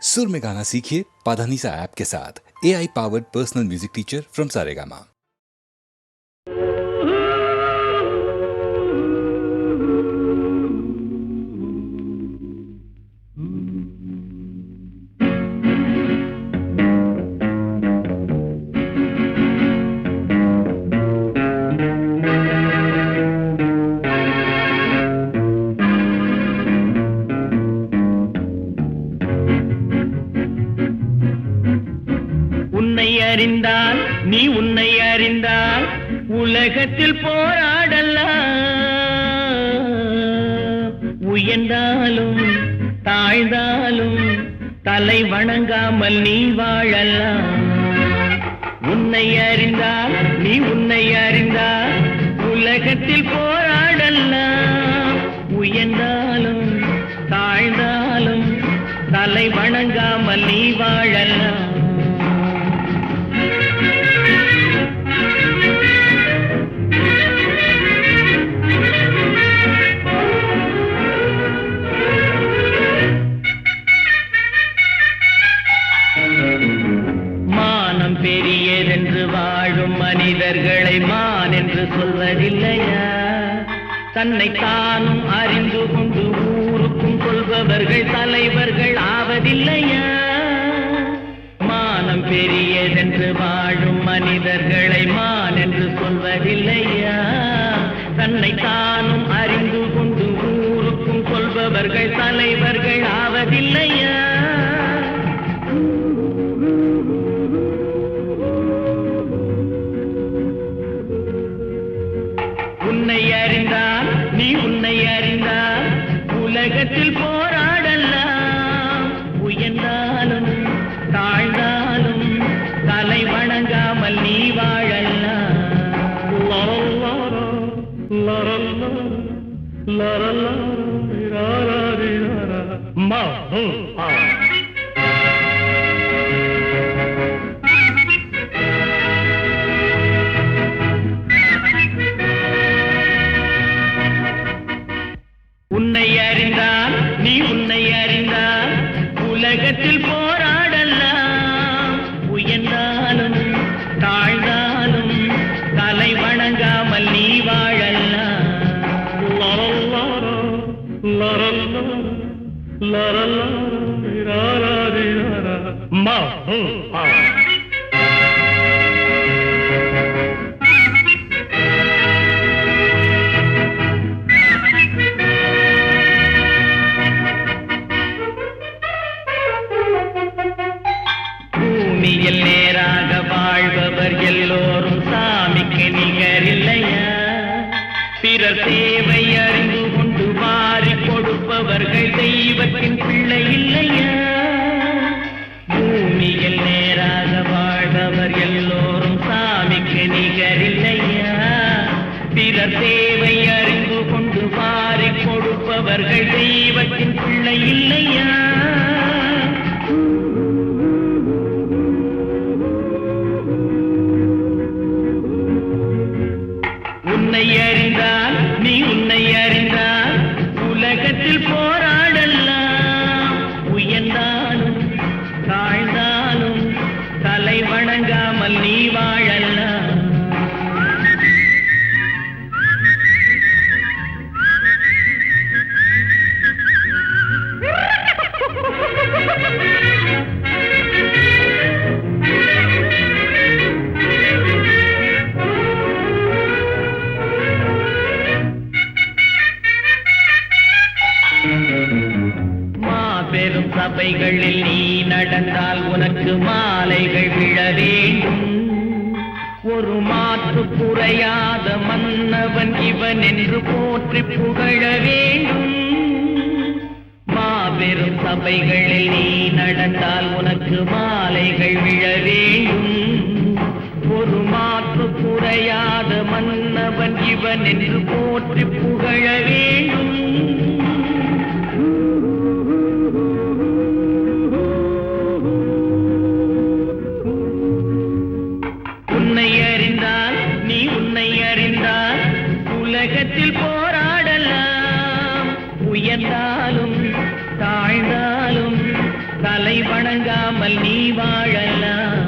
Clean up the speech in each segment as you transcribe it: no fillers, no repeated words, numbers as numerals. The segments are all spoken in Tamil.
सुर में गाना सीखिए पाधानीसा ऐप के साथ। AI powered personal music teacher from Saregama. அறிந்தால் நீ உன்னை அறிந்தால் உலகத்தில் போராடலாம். உயர்ந்தாலும் தாழ்ந்தாலும் தலை வணங்காமல் நீ வாழலாம். உன்னை அறிந்தால் நீ உன்னை அறிந்தால் உலகத்தில் போராடலாம். உயர்ந்தாலும் தாழ்ந்தாலும் தலை வணங்காமல் நீ வாழலாம். பெரியதென்று வாழும் மனிதர்களை மான் என்று சொல்வதில்லையா? தன்னை தானும் அறிந்து கொண்டு ஊருக்கும் சொல்பவர்கள் தலைவர்கள் ஆவதில்லையா? மானம் பெரியதென்று வாழும் மனிதர்களை மான் என்று சொல்வதில்லையா? தன்னை தானும் அறிந்து கொண்டு ஊருக்கும் சொல்பவர்கள் தலைவர்கள் ஆவதில்லையா? உன்னை அறிந்தால் நீ உன்னை அறிந்தால் உலகத்தில் போராடலாம். உயர்ந்தாலும் தாழ்ந்தாலும் தலை வணங்காமல் நீ வாழலாம். உன்னை அறிந்தால் நீ உன்னை அறிந்தால் உலகத்தில் போராடலாம். உயர்ந்தாலும் தாழ்ந்தாலும் தலை வணங்காமல் நீ வாழலாம். பூமியில் நேராக வாழ்பவர் எல்லோரும் சாமிக்கு நிகரில்லையா? பிறர் தேவை அறிந்து கொண்டு வாரி கொடுப்பவர்கள் தெய்வத்தின் பிள்ளை இல்லையா? பூமியில் நேராக வாழ்பவர் எல்லோரும் சாமிக்கு நிகரில்லையா? பிறர் தேவை அறிந்து கொண்டு வாரி கொடுப்பவர்கள் தெய்வத்தின் பிள்ளை இல்லையா? உன்னை அறிந்தால் நீ உன்னை அறிந்தால் உலகத்தில் போராடலாம். உயர்ந்தாலும் தாழ்ந்தாலும் தலை வணங்காமல் நீ வாழலாம். மாபெரும் சபைகளில் நீ நடந்தால் உனக்கு மாலைகள் விழ வேண்டும். ஒரு மாற்று குறையாத மன்னவன் இவன் என்று போற்றி புகழ வேண்டும். மாபெரும் சபைகளில் நீ நடந்தால் உனக்கு மாலைகள் விழ வேண்டும். ஒரு மாற்று குறையாத மன்னவன் இவன் என்று போற்றி புகழ வேண்டும். உன்னை அறிந்தால் நீ உன்னை அறிந்தால் உலகத்தில் போராடலாம். உயர்ந்தாலும் தாழ்ந்தாலும் தலை வணங்காமல் நீ வாழலாம்.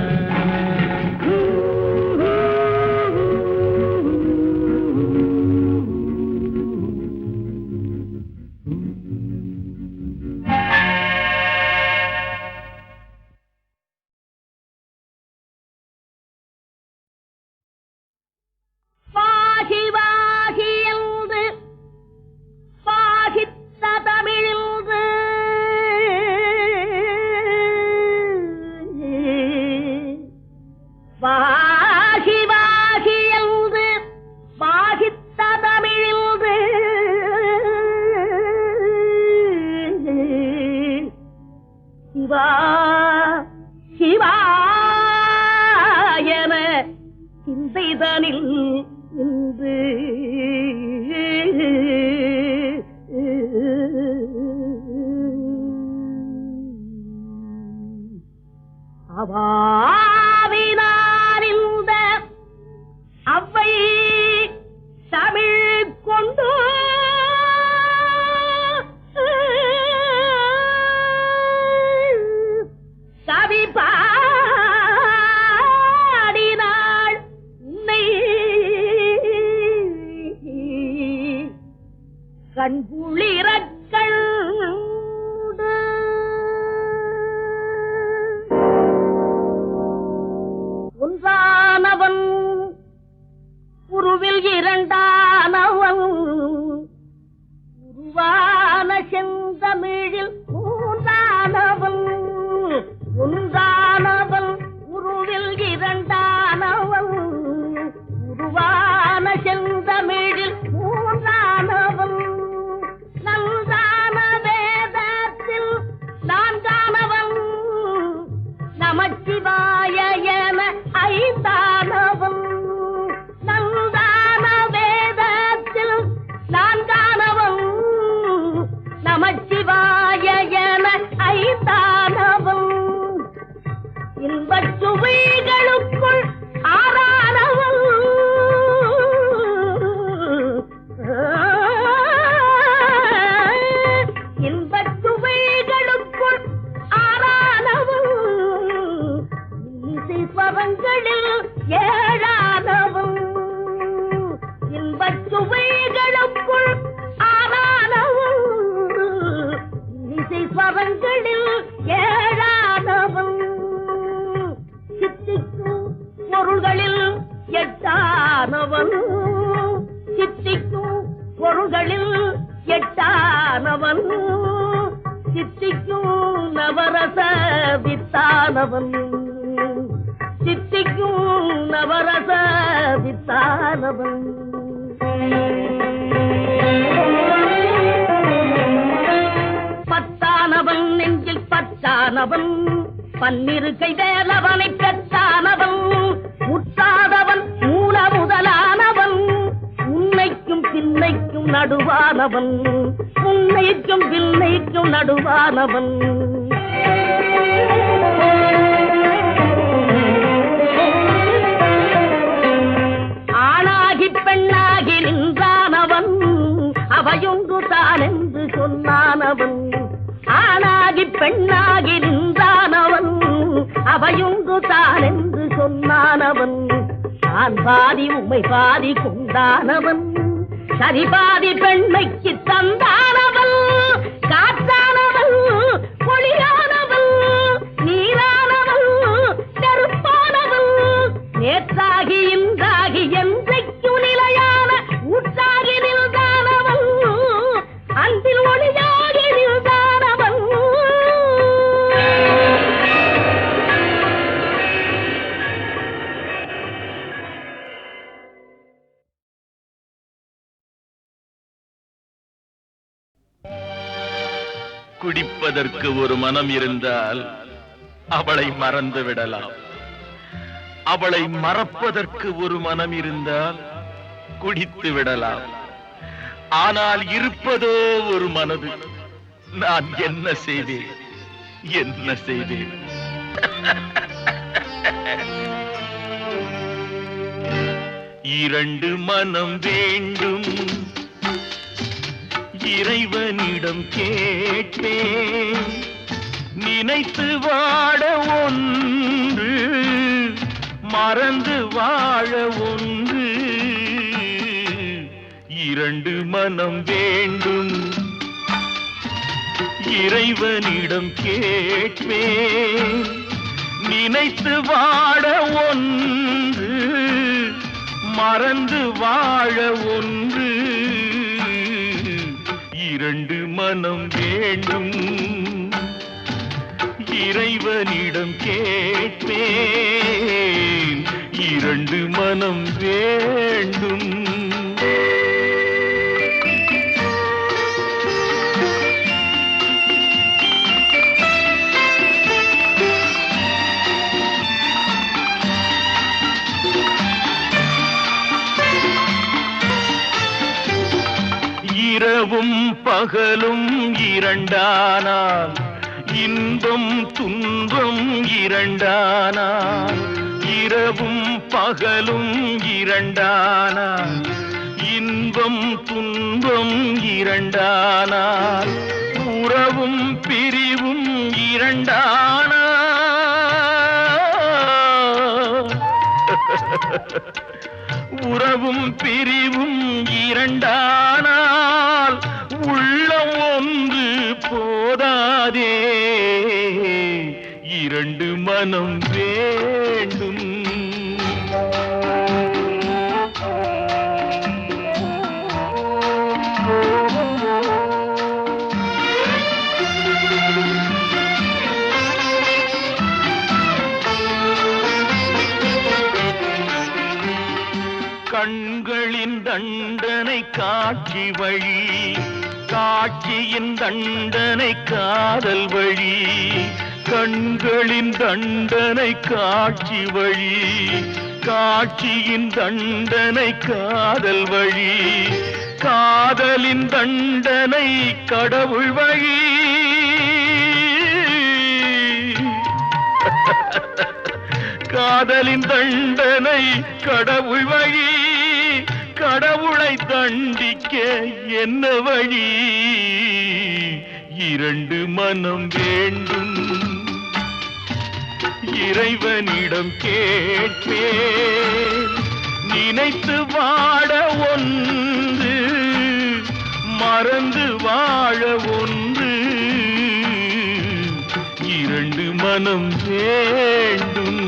குடிப்பதற்கு ஒரு மனம் இருந்தால் அவளை மறந்து விடலாம். அவளை மறப்பதற்கு ஒரு மனம் இருந்தால் குடித்து விடலாம். ஆனால் இருப்பதோ ஒரு மனது. நான் என்ன செய்தேன், என்ன செய்தேன்? இரண்டு மனம் வேண்டும், இறைவனிடம் கேட்பேன். நினைத்து வாட ஒன்று, மறந்து வாழ ஒன்று. இரண்டு மனம் வேண்டும், இறைவனிடம் கேட்பேன். நினைத்து வாட ஒன்று, மறந்து வாழ ஒன்று. இரண்டு மனம் வேண்டும், இறைவனிடம் கேட்பேன். இரண்டு மனம் வேண்டும். இரவும் பகலும் இரண்டானால், இன்பம் துன்பம் இரண்டானால். இரவும் பகலும் இரண்டானால், இன்பம் துன்பம் இரண்டானால். உறவும் பிரிவும் இரண்டானால், உறவும் பிரிவும் இரண்டானால். உள்ளம் ஒன்று போதாதே, இரண்டு மனம் வேண்டும். கண்களின் தண்டனை காட்சி வழி, காட்சியின் தண்டனை காதல் வழி. கண்களின் தண்டனை காட்சி வழி, காட்சியின் தண்டனை காதல் வழி. காதலின் தண்டனை கடவுள் வழி. காதலின் தண்டனை கடவுள் வழி. கடவுளை தண்டிக்க என்ன வழி? இரண்டு மனம் வேண்டும், இறைவனிடம் கேட்பேன். நினைத்து வாட ஒன்று, மறந்து வாழ ஒன்று. இரண்டு மனம் வேண்டும்.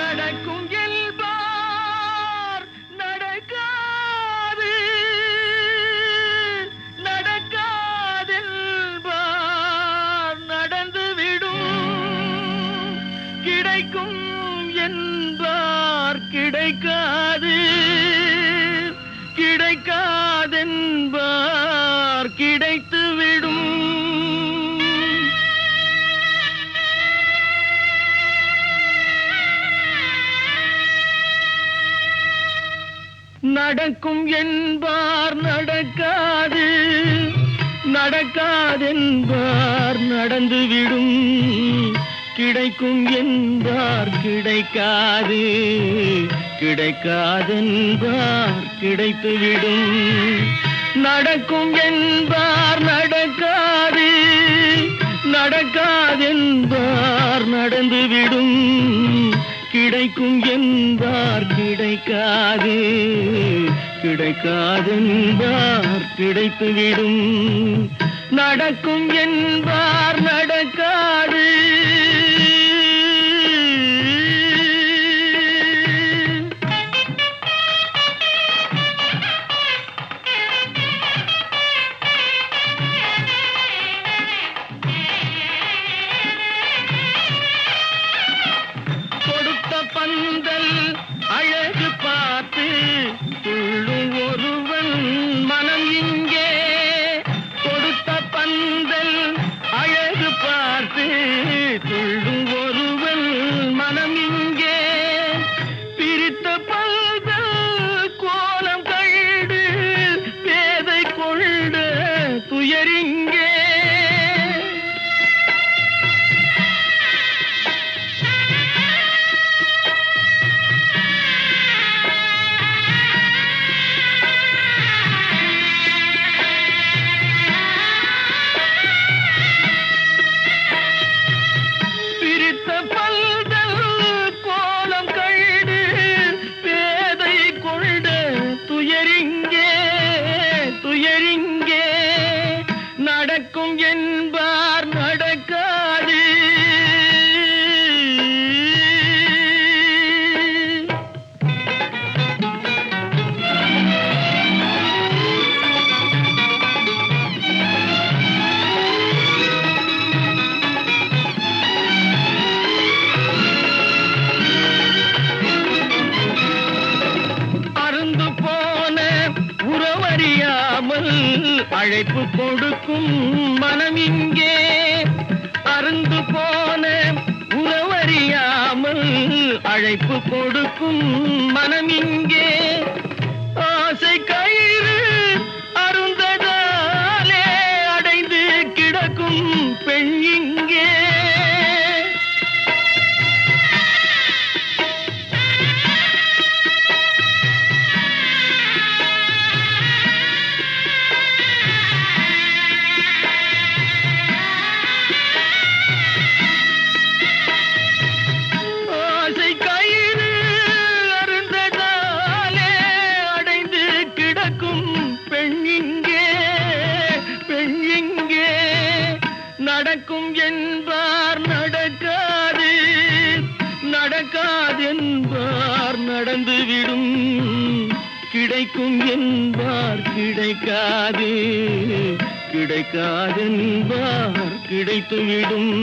நடக்கும் என்பார் நடக்காது, நடக்காதென்பார் நடந்துவிடும். கிடைக்கும் என்பார் கிடைக்காது, கிடைக்காதென்பார் கிடைத்துவிடும். நடக்கும் என்பார் நடக்காது, நடக்காதென்பார் நடந்துவிடும். கிடைக்கும் என்பார் கிடைக்காது, கிடைக்காதென்பார் கிடைத்துவிடும். நடக்கும் என்பார் நடக்காது, நடக்காதென்பார் நடந்துவிடும். கிடைக்கும் என்பார் கிடைக்காது, கிடைக்காதென்பார் கிடைத்துவிடும். நடக்கும் என்பார் நடக்காது. பந்தல் அழகு பார்த்து துள்ளும் ஒருவன் மனம் இங்கே. கொடுத்த பந்தல் அழகு பார்த்து அழைப்பு கொடுக்கும் மனம் இங்கே அருந்து போன உறவறியாமல் அழைப்பு கொடுக்கும் மனம் இங்கே ஆசை கயிறு அருந்ததாலே அடைந்து கிடக்கும் பெண் இங்கே நடக்கும் என்பார் நடக்காது நடக்காது என்பார் நடந்துவிடும் கிடைக்கும் என்பார் கிடைக்காது கிடைக்காது என்பார் கிடைத்துவிடும்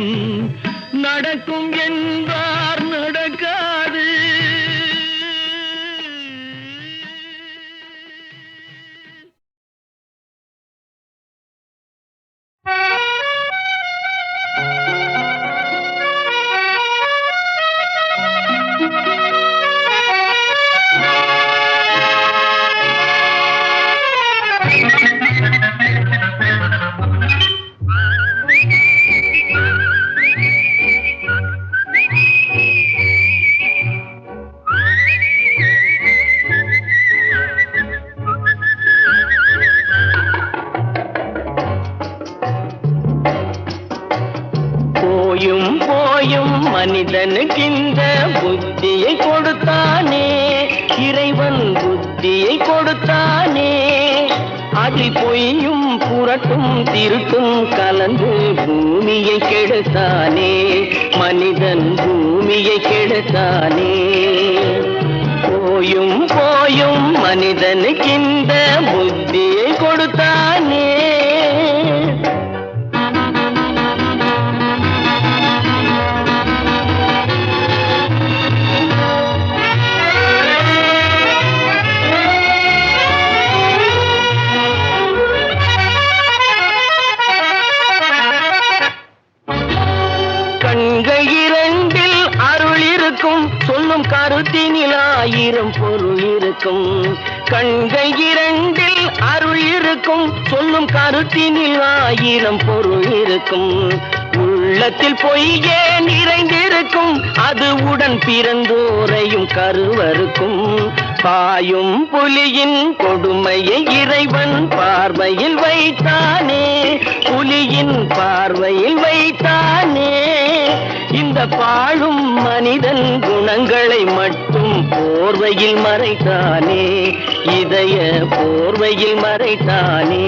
நடக்கும் என்பார் நடக்காது மனிதனுக்கின்ற புத்தியை கொடுத்தானே இறைவன் புத்தியை கொடுத்தானே அதில் பொய்யும் புரட்டும் திருட்டும் கலந்து பூமியை கெடுத்தானே மனிதன் பூமியை கெடுத்தானே போயும் போயும் மனிதனுக்கின்ற புத்தியை கொடுத்தானே சொல்லும் கருத்தினில் ஆயிரம் பொருள் இருக்கும் கண்கள் இரண்டில் அருள் இருக்கும் சொல்லும் கருத்தினில் ஆயிரம் பொருள் இருக்கும் உள்ளத்தில் பொய்யே நிறைந்திருக்கும் அது உடன் பிறந்தோரையும் கருவருக்கும் பாயும் புலியின் கொடுமையை இறைவன் பார்வையில் வைத்தானே புலியின் பார்வையில் வைத்தானே இந்த பாழும் மனிதன் குணங்களை மட்டும் போர்வையில் மறைத்தானே இதய போர்வையில் மறைத்தானே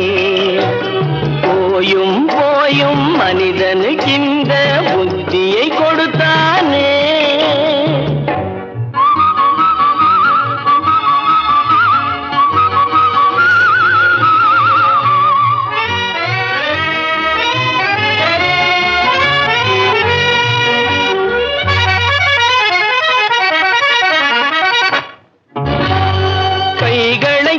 போயும் போயும் மனிதனுக்கின்ற புத்தியை கொடுத்தானே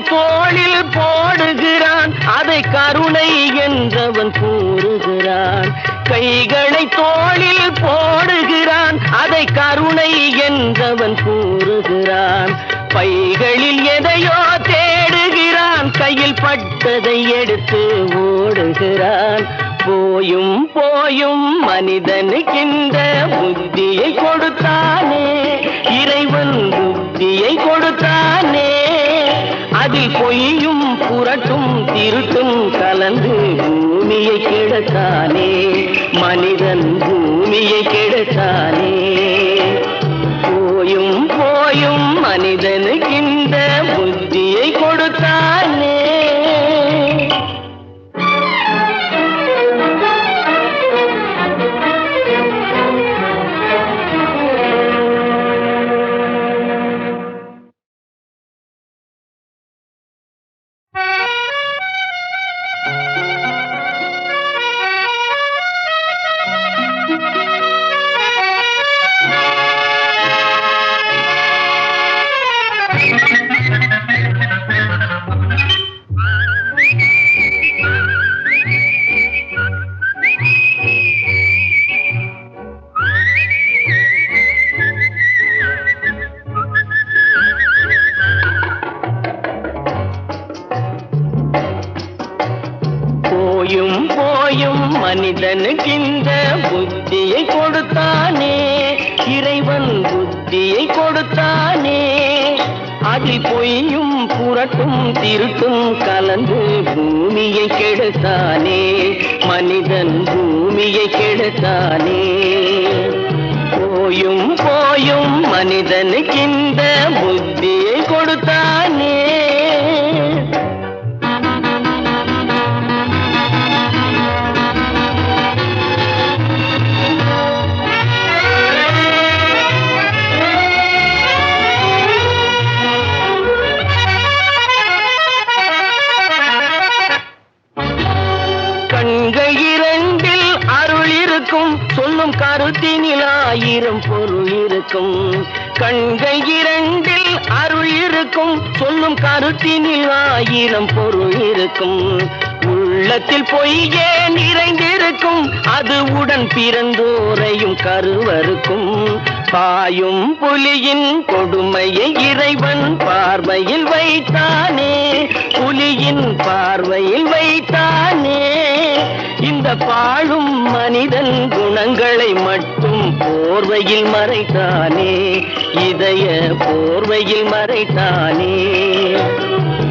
தோளில் போடுகிறான் அதை கருணை என்றவன் கூறுகிறான் கைகளை தோளில் போடுகிறான் அதை கருணை என்றவன் கூறுகிறான் பைகளில் எதையோ தேடுகிறான் கையில் பட்டதை எடுத்து ஓடுகிறான் போயும் போயும் மனிதனுக்கின்ற புத்தியை கொடுத்தானே இறைவன் புத்தியை கொடுத்தானே அதில் பொய்யும் புரட்டும் திருட்டும் கலந்து பூமியை கெடுத்தானே மனிதன் பூமியை கெடுத்தானே போயும் போயும் மனிதனுக்கின்ற புத்தியை கொடுத்தானே கொடுத்தானே அதில் பொய்யும் புரட்டும் திருட்டும் கலந்து பூமியை கெடுத்தானே மனிதன் பூமியை கெடுத்தானே போயும் போயும் மனிதனுக்கு இந்த புத்தியை கொடுத்தானே கண்கள் இரண்டில் அருள் இருக்கும் சொல்லும் கருத்தினில் ஆயிரம் பொருள் இருக்கும் கண்கள் இரண்டில் அருள் இருக்கும் சொல்லும் கருத்தினில் ஆயிரம் பொருள் இருக்கும் உள்ளத்தில் பொய்யே நிறைந்திருக்கும் அது உடன் பிறந்தோரையும் கருவருக்கும் பாயும் புலியின் கொடுமையை இறைவன் பார்வையில் வைத்தானே புலியின் பார்வையில் வைத்தானே இந்த பாழும் மனிதன் குணங்களை மட்டும் போர்வையில் மறைத்தானே இதய போர்வையில் மறைத்தானே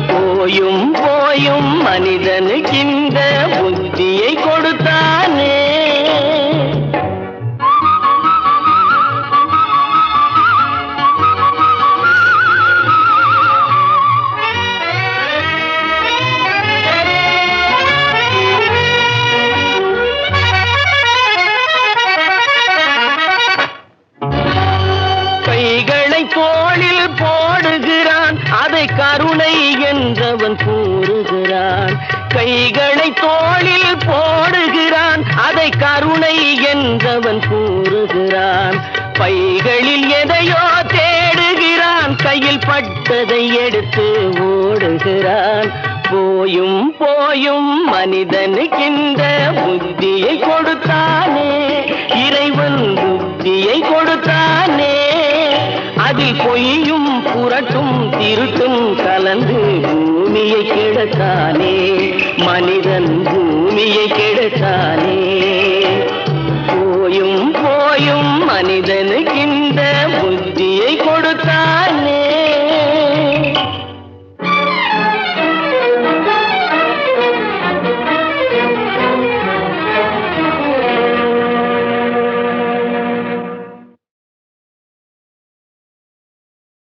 போயும் போயும் மனிதனுக்கு இந்த புத்தியை கொடுத்தானே கைகளை தோளில் போடுகிறான் அதை கருணை என்றவன் கூறுகிறான் கைகளை தோளில் போடுகிறான் அதை கருணை என்றவன் கூறுகிறான் பைகளில் எதையோ தேடுகிறான் கையில் பட்டதை எடுத்து ஓடுகிறான் போயும் போயும் மனிதனுக்கு இந்த புத்தியை கொடுத்தானே இறைவன் புத்தியை கொடுத்தானே அதில் பொய்யும் புரட்டும் திருட்டும் கலந்து பூமியை கெடுத்தானே மனிதன் பூமியை கெடுத்தானே போயும் போயும் மனிதனுக்கு